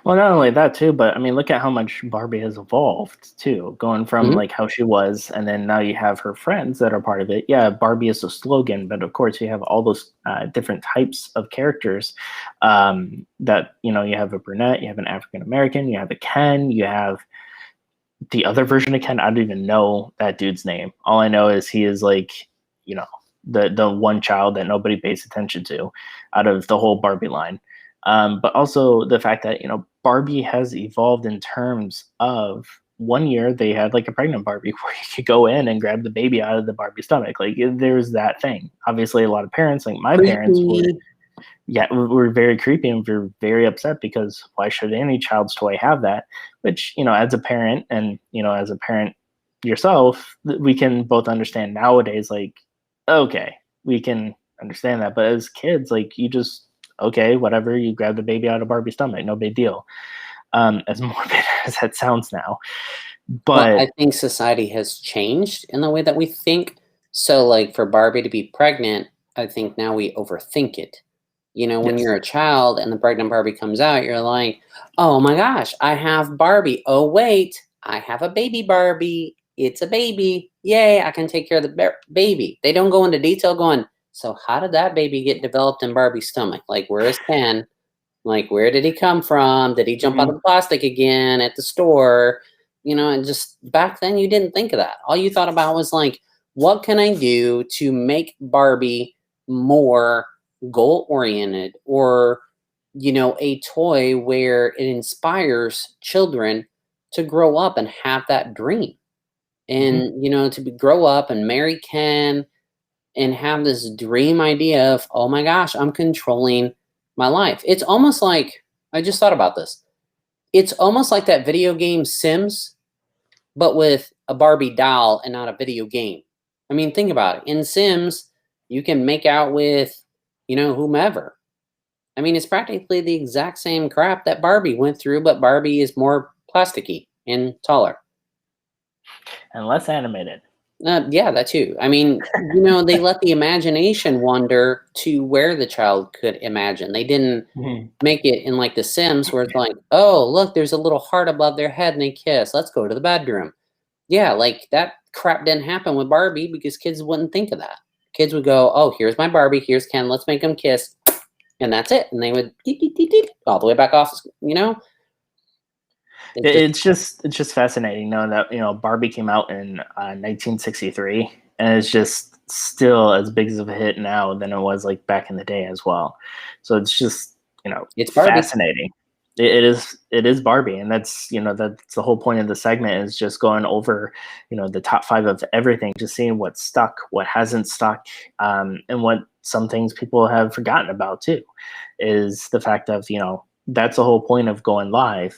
A: Well, not only that too, but I mean, look at how much Barbie has evolved too, going from like how she was, and then now you have her friends that are part of it. Yeah, Barbie is a slogan, but of course you have all those different types of characters. That you have a brunette, you have an African American, you have a Ken, you have the other version of Ken. I don't even know that dude's name. All I know is he is like, the one child that nobody pays attention to out of the whole Barbie line. But also the fact that, Barbie has evolved in terms of one year they had like a pregnant Barbie where you could go in and grab the baby out of the Barbie stomach. Like there's that thing. Obviously a lot of parents, like my parents were very creepy and were very upset because why should any child's toy have that? Which, as a parent and, as a parent yourself, we can both understand nowadays, like, okay, we can understand that. But as kids, like you just, okay, whatever, you grab the baby out of Barbie's stomach, no big deal. As morbid as that sounds now. But
B: well, I think society has changed in the way that we think. So like for Barbie to be pregnant, I think now we overthink it. When you're a child and the pregnant Barbie comes out, you're like, oh my gosh, I have Barbie. Oh, wait, I have a baby Barbie. It's a baby. Yay, I can take care of the baby. They don't go into detail going, so how did that baby get developed in Barbie's stomach? Like, where is Ken? Like, where did he come from? Did he jump out of the plastic again at the store? And just back then you didn't think of that. All you thought about was like, what can I do to make Barbie more goal-oriented, or a toy where it inspires children to grow up and have that dream, and grow up and marry Ken and have this dream idea of, oh my gosh, I'm controlling my life. It's almost like, I just thought about this, it's almost like that video game Sims, but with a Barbie doll and not a video game. I mean, think about it. In Sims, you can make out with whomever. I mean, it's practically the exact same crap that Barbie went through, but Barbie is more plasticky, and taller.
A: And less animated.
B: Yeah, that too. I mean, you know, they let the imagination wander to where the child could imagine. They didn't make it in like The Sims where it's like, oh, look, there's a little heart above their head and they kiss. Let's go to the bedroom. Yeah, like that crap didn't happen with Barbie because kids wouldn't think of that. Kids would go, oh, here's my Barbie, here's Ken, let's make them kiss. And that's it. And they would all the way back off, you know?
A: It's just fascinating knowing that, you know, Barbie came out in 1963 and it's just still as big of a hit now than it was like back in the day as well. So it's just, you know,
B: it's Barbie.
A: Fascinating. It is Barbie, and that's, you know, that's the whole point of the segment, is just going over, you know, the top 5 of everything, just seeing what stuck, what hasn't stuck, and what some things people have forgotten about too, is the fact of, you know, that's the whole point of going live.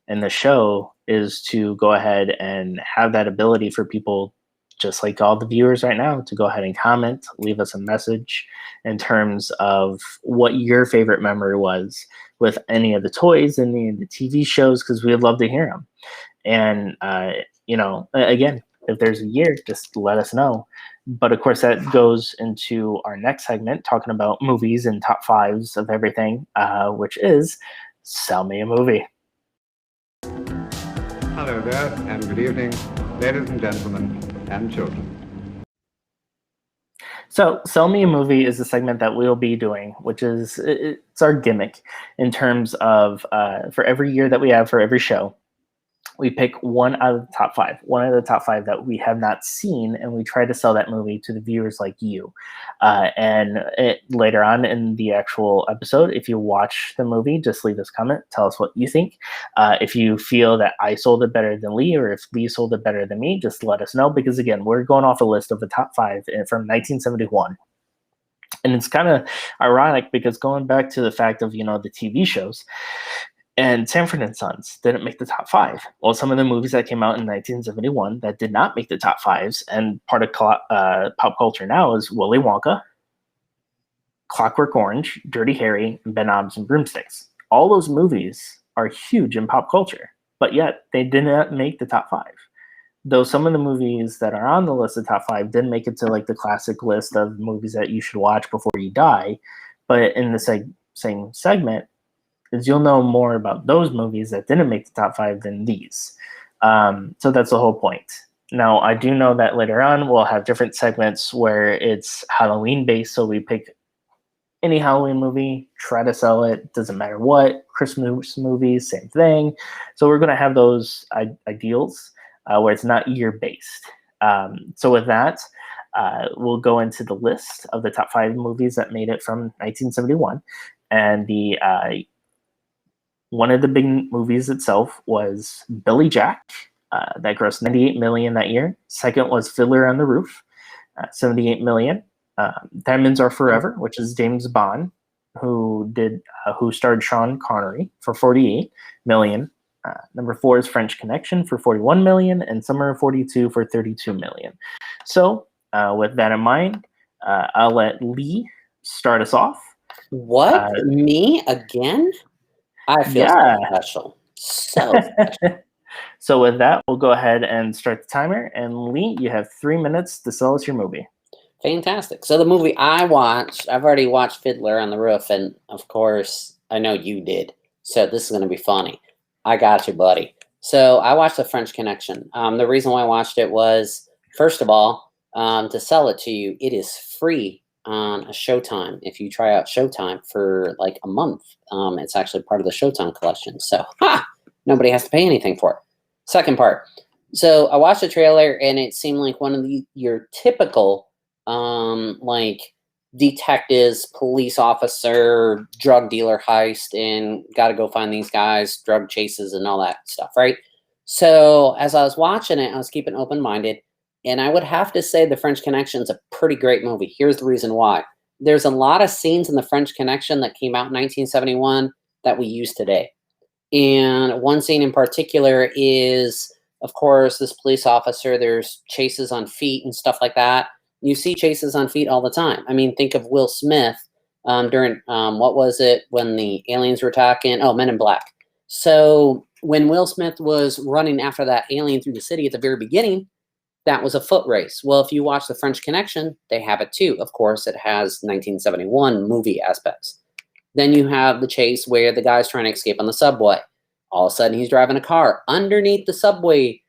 A: And the show is to go ahead and have that ability for people, just like all the viewers right now, to go ahead and comment, leave us a message in terms of what your favorite memory was with any of the toys and the TV shows, because we'd love to hear them. And, you know, again, if there's a year, just let us know. But of course, that goes into our next segment, talking about movies and top 5s of everything, which is Sell Me a Movie.
C: Hello there, and good evening, ladies and gentlemen, and children.
A: So, Sell Me a Movie is a segment that we'll be doing, which is, it's our gimmick in terms of, for every year that we have for every show, we pick one out of the top 5, that we have not seen, and we try to sell that movie to the viewers like you. And later on in the actual episode, if you watch the movie, just leave us a comment, tell us what you think. If you feel that I sold it better than Lee, or if Lee sold it better than me, just let us know, because again, we're going off a list of the top 5 from 1971. And it's kind of ironic, because going back to the fact of, you know, the TV shows, and Sanford and Sons didn't make the top 5. Well, some of the movies that came out in 1971 that did not make the top 5s, and part of pop culture now, is Willy Wonka, Clockwork Orange, Dirty Harry, and Bedknobs and Broomsticks. All those movies are huge in pop culture, but yet they did not make the top 5. Though some of the movies that are on the list of top 5 didn't make it to like the classic list of movies that you should watch before you die. But in the same segment, is you'll know more about those movies that didn't make the top 5 than these. So that's the whole point. Now, I do know that later on we'll have different segments where it's Halloween based, so we pick any Halloween movie, try to sell it, doesn't matter what. Christmas movies, same thing. So we're going to have those ideals where it's not year based. So with that, we'll go into the list of the top 5 movies that made it from 1971. And the one of the big movies itself was Billy Jack, that grossed $98 million that year. Second was Fiddler on the Roof, $78 million. Diamonds Are Forever, which is James Bond, who starred Sean Connery, for $48 million. Number 4 is French Connection for $41 million, and Summer of '42 for $32 million. So, with that in mind, I'll let Lee start us off.
B: What? Me again? I feel so special. So special.
A: So with that, we'll go ahead and start the timer. And Lee, you have 3 minutes to sell us your movie.
B: Fantastic. So the movie I watched, I've already watched Fiddler on the Roof, and of course, I know you did. So this is going to be funny. I got you, buddy. So I watched The French Connection. The reason why I watched it was, first of all, to sell it to you, it is free on a Showtime. If you try out Showtime for like a month, it's actually part of the Showtime collection. So nobody has to pay anything for it. Second part. So I watched the trailer, and it seemed like one of your typical like detectives, police officer, drug dealer heist, and got to go find these guys, drug chases, and all that stuff, right? So as I was watching it, I was keeping open-minded. And I would have to say The French Connection is a pretty great movie. Here's the reason why. There's a lot of scenes in The French Connection that came out in 1971 that we use today. And one scene in particular is, of course, this police officer, there's chases on feet and stuff like that. You see chases on feet all the time. I mean, think of Will Smith during, what was it, when the aliens were talking? Oh, Men in Black. So when Will Smith was running after that alien through the city at the very beginning, that was a foot race. Well, if you watch The French Connection, they have it too. Of course, it has 1971 movie aspects. Then you have the chase where the guy's trying to escape on the subway. All of a sudden, he's driving a car underneath the subway,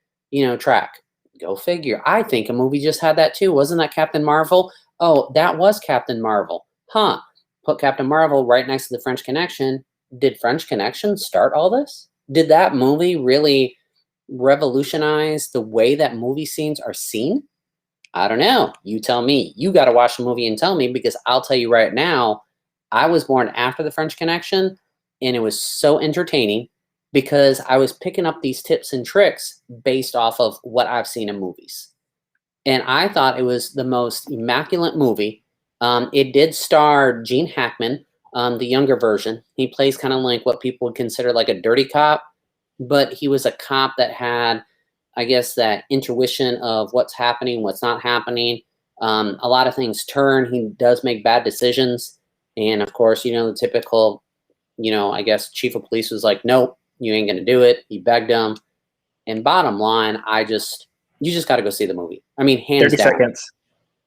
B: track. Go figure. I think a movie just had that too. Wasn't that Captain Marvel? Oh, that was Captain Marvel. Huh. Put Captain Marvel right next to The French Connection. Did French Connection start all this? Did that movie really revolutionize the way that movie scenes are seen? I don't know. You tell me. You got to watch the movie and tell me, because I'll tell you right now, I was born after The French Connection, and it was so entertaining because I was picking up these tips and tricks based off of what I've seen in movies. And I thought it was the most immaculate movie. It did star Gene Hackman, the younger version. He plays kind of like what people would consider like a dirty cop, but he was a cop that had, I guess, that intuition of what's happening, what's not happening. A lot of things turn. He does make bad decisions. And of course, the typical, I guess, chief of police was like, nope, you ain't going to do it. He begged him. And bottom line, you just got to go see the movie. I mean, hands
A: 30
B: down.
A: seconds.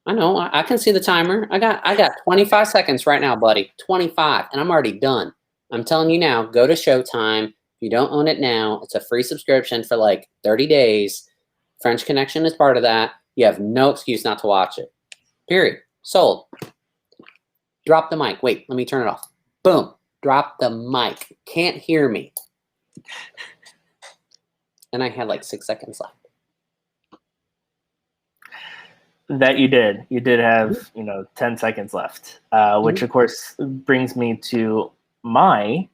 B: I know. I can see the timer. I got 25 seconds right now, buddy. 25, and I'm already done. I'm telling you now, go to Showtime. If you don't own it now, it's a free subscription for like 30 days. French Connection is part of that. You have no excuse not to watch it. Period. Sold. Drop the mic. Wait, let me turn it off. Boom. Drop the mic. Can't hear me. And I had like 6 seconds left.
A: That you did. You did have, 10 seconds left, which of course brings me to my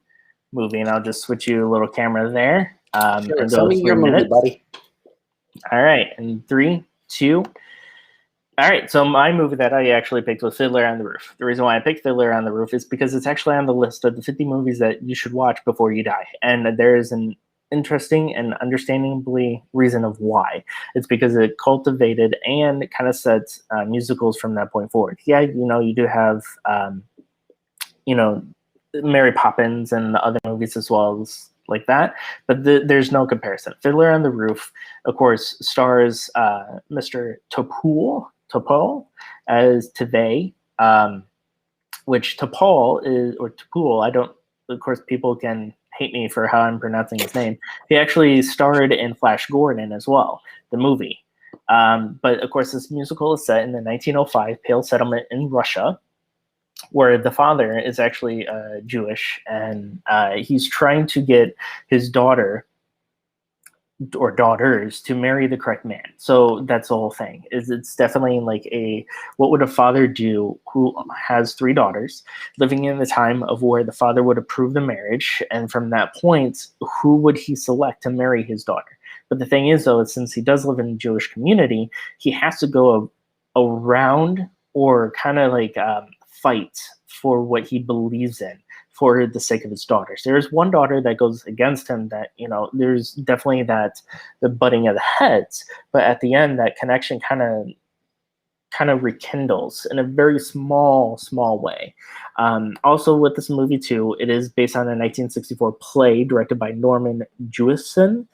A: movie, and I'll just switch you a little camera there.
B: Sure,
A: and
B: tell
A: go
B: me
A: 3
B: your movie,
A: minutes.
B: buddy.
A: All right, and 3, 2. All right, so my movie that I actually picked was Fiddler on the Roof. The reason why I picked Fiddler on the Roof is because it's actually on the list of the 50 movies that you should watch before you die, and there is an interesting and understandably reason of why. It's because it cultivated and kind of sets musicals from that point forward. Yeah, you do have Mary Poppins and the other movies as well as like that, but there's no comparison. Fiddler on the Roof, of course, stars Mr. Topol as Tevay, which Topol is, or Topol, I don't, of course, people can hate me for how I'm pronouncing his name. He actually starred in Flash Gordon as well, the movie. But of course, this musical is set in the 1905 Pale settlement in Russia, where the father is actually Jewish, and he's trying to get his daughter or daughters to marry the correct man. So that's the whole thing. It's definitely like what would a father do who has 3 daughters, living in the time of where the father would approve the marriage, and from that point, who would he select to marry his daughter? But the thing is, though, since he does live in a Jewish community, he has to go around or kind of like fight for what he believes in for the sake of his daughters. There's one daughter that goes against him that, there's definitely the butting of the heads, but at the end, that connection kind of rekindles in a very small way. Also with this movie too, it is based on a 1964 play directed by Norman Jewison,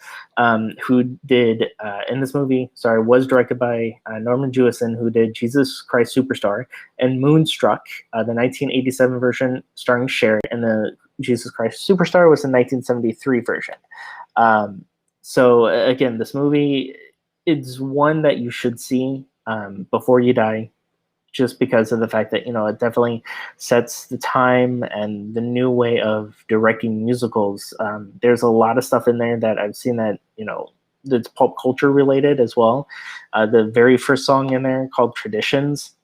A: who did, in this movie, was directed by Norman Jewison, who did Jesus Christ Superstar and Moonstruck, the 1987 version starring Cher, and the Jesus Christ Superstar was the 1973 version. So again, this movie, it's one that you should see before you die, just because of the fact that, it definitely sets the time and the new way of directing musicals. There's a lot of stuff in there that I've seen that, that's pop culture related as well. The very first song in there, called Traditions,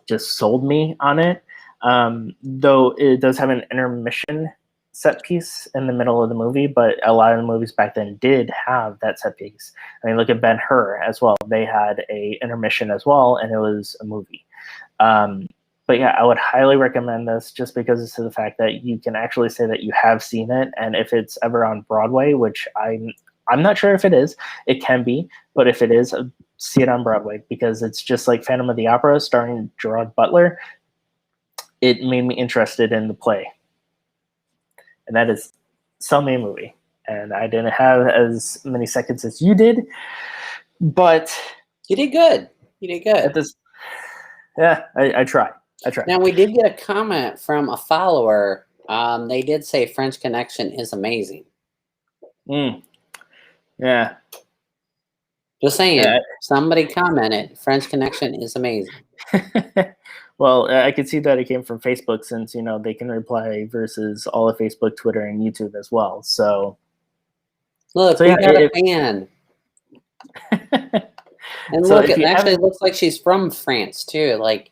A: just sold me on it. Though it does have an intermission set piece in the middle of the movie, but a lot of the movies back then did have that set piece. I mean, look at Ben-Hur as well. They had a intermission as well, and it was a movie. But yeah, I would highly recommend this just because of the fact that you can actually say that you have seen it, and if it's ever on Broadway, which I'm not sure if it is, it can be, but if it is, see it on Broadway, because it's just like Phantom of the Opera starring Gerard Butler. It made me interested in the play. And that is Sell Me a Movie. and I didn't have as many seconds as you did. But
B: You did good. You did good.
A: at this, yeah, I try. I try.
B: Now, we did get a comment from a follower. They did say French Connection is amazing.
A: Yeah.
B: Just saying,
A: Yeah.
B: somebody commented, French Connection is amazing.
A: Well, I could see that it came from Facebook, since they can reply versus all of Facebook, Twitter, and YouTube as well. So
B: Look,
A: So,
B: we
A: yeah,
B: got a fan. And
A: So
B: look,
A: if
B: it
A: you
B: actually
A: haven't-
B: looks like she's from France too, like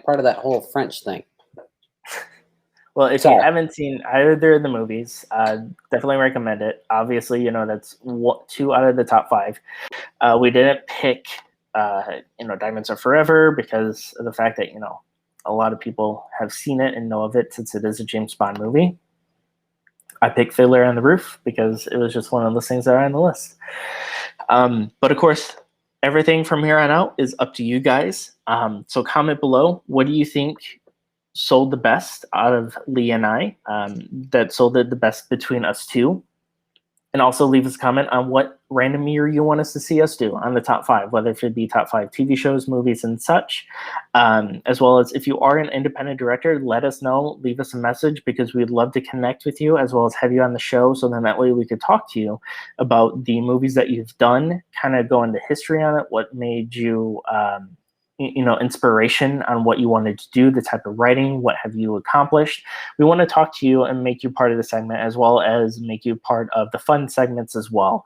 B: part of that whole French thing.
A: well, if
B: Sorry.
A: you haven't seen either of the movies, definitely recommend it. Obviously, that's 2 out of the top 5. We didn't pick, Diamonds Are Forever because of the fact that a lot of people have seen it and know of it, since it is a James Bond movie. I picked Fiddler on the Roof because it was just one of those things that are on the list. But of course, everything from here on out is up to you guys. So comment below, what do you think sold the best out of Lee and I, that sold it the best between us two? And also leave us a comment on what random year you want us to see us do on the top 5, whether it be top 5 TV shows, movies, and such. As well as if you are an independent director, let us know, leave us a message, because we'd love to connect with you as well as have you on the show. So then that way we could talk to you about the movies that you've done, kind of go into history on it, what made you, inspiration on what you wanted to do, the type of writing, what have you accomplished. We want to talk to you and make you part of the segment, as well as make you part of the fun segments as well,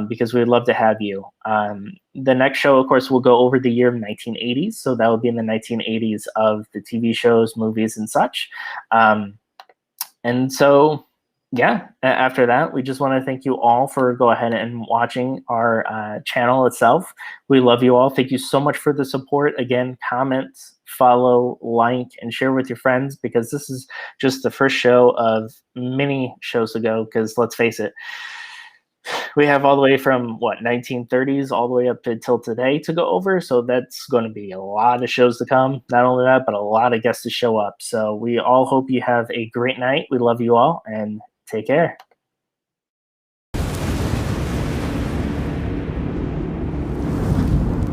A: because we'd love to have you. The next show, of course, will go over the year 1980s, so that will be in the 1980s of the TV shows, movies, and such. And so, yeah, after that, we just want to thank you all for go ahead and watching our channel itself. We love you all. Thank you so much for the support. Again, comment, follow, like, and share with your friends, because this is just the first show of many shows to go, because let's face it, we have all the way from 1930s all the way up until today to go over. So that's going to be a lot of shows to come. Not only that, but a lot of guests to show up. So we all hope you have a great night. We love you all, and take care.